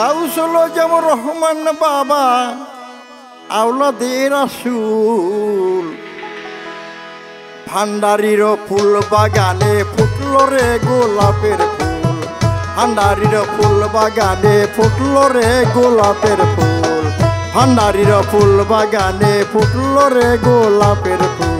গাউসুল যেমন রহমান বাবা আওলাদে রাসূল ভান্ডারির ফুল বাগানে ফুটলো রে গোলাপের ফুল ভান্ডারির ফুল বাগানে ফুটলো রে গোলাপের ফুল ভান্ডারির ফুল বাগানে ফুটলো রে গোলাপের ফুল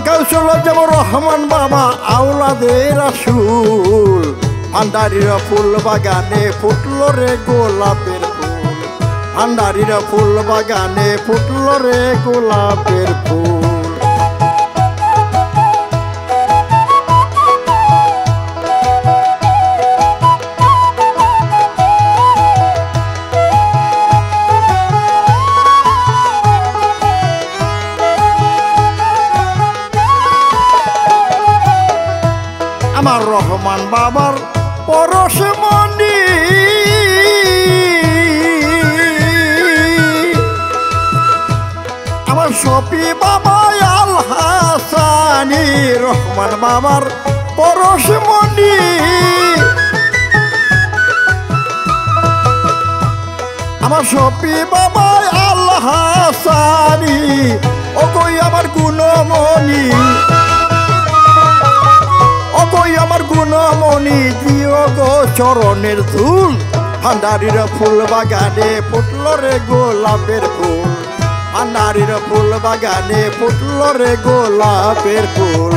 গাউসুল যেমন রহমান বাবা আওলাদে রাসূল ভান্ডারির ফুল বাগানে ফুটলো রে গোলাপের ফুল ভান্ডারির ফুল বাগানে ফুটলো রে গোলাপের ফুল আমার রহমান বাবার পরশমণি আমার শফি বাবা আল হাসানি রহমান বাবার পরশমণি আমার শফি বাবা আল হাসানি ও কই আমার গুণমণি আমার গুণমণি দিও গো চরণের ধুল ভান্ডারির ফুল বাগানে ফুটলো রে গোলাপের ফুল ভান্ডারির ফুল বাগানে ফুটলো রে গোলাপের ফুল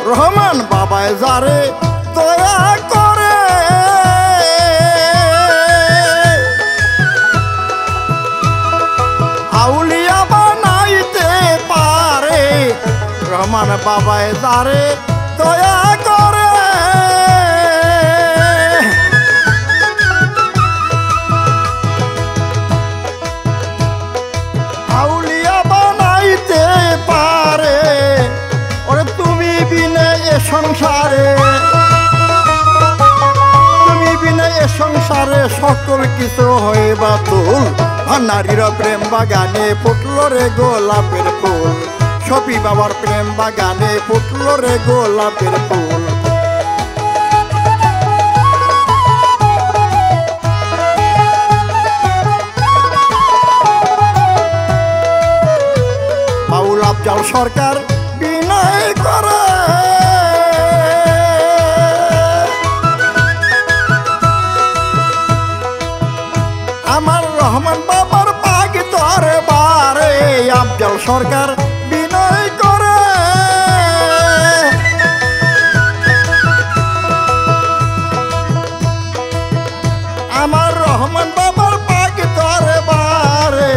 রহমান বাবায় যারে দয়া করে আউলিয়া বানাইতে পারে রহমান বাবায় যারে দয়া করে আউলিয়া বানাইতে পারে সংসারে তুমি বিনা এ সংসারে সকল কিছু হয়ে বাতুল ভান্ডারির প্রেম বাগানে ফুটলো রে গোলাপের ফুল শফি বাবার প্রেম বাগানে ফুটলো রে গোলাপের ফুল বাউল আফজাল সরকার বিনয় করে আমার রহমান বাবার পাগ দরবারে আফজাল সরকার বিনয় করে আমার রহমান বাবার পাগ দরবারে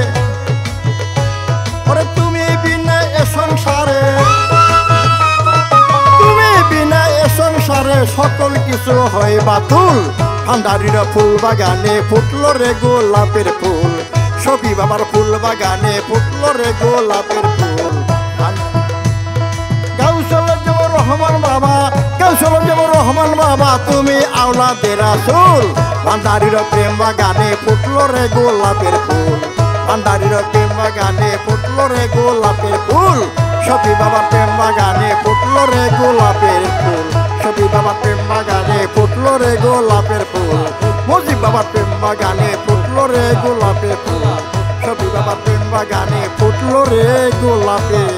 ওরে তুমি বিনা এ সংসারে তুমি বিনা এ সংসারে সকল কিছু হয় বাতুল ভান্ডারির ফুল বাগানে ফুটলো রে গোলাপের ফুল শফি বাবার ফুল বাগানে ফুটলো রে গোলাপের ফুল গাউসুল যেমন রহমান বাবা গাউসুল যেমন রহমান বাবা তুমি আওলাদে রাসূল ভান্ডারির প্রেম বাগানে ফুটলো রে গোলাপের ফুল ভান্ডারির প্রেম বাগানে ফুটলো রে গোলাপের ফুল শফি বাবার প্রেম বাগানে ফুটলো রে গোলাপের ফুল শফি বাবার প্রেম বাগানে ফুটলো রে গোলাপের ফুল মুজিব বাবার প্রেম বাগানে ফুটলো রে গোলাপের ফুল শফি বাবার প্রেম বাগানে ফুটলো রে গোলাপের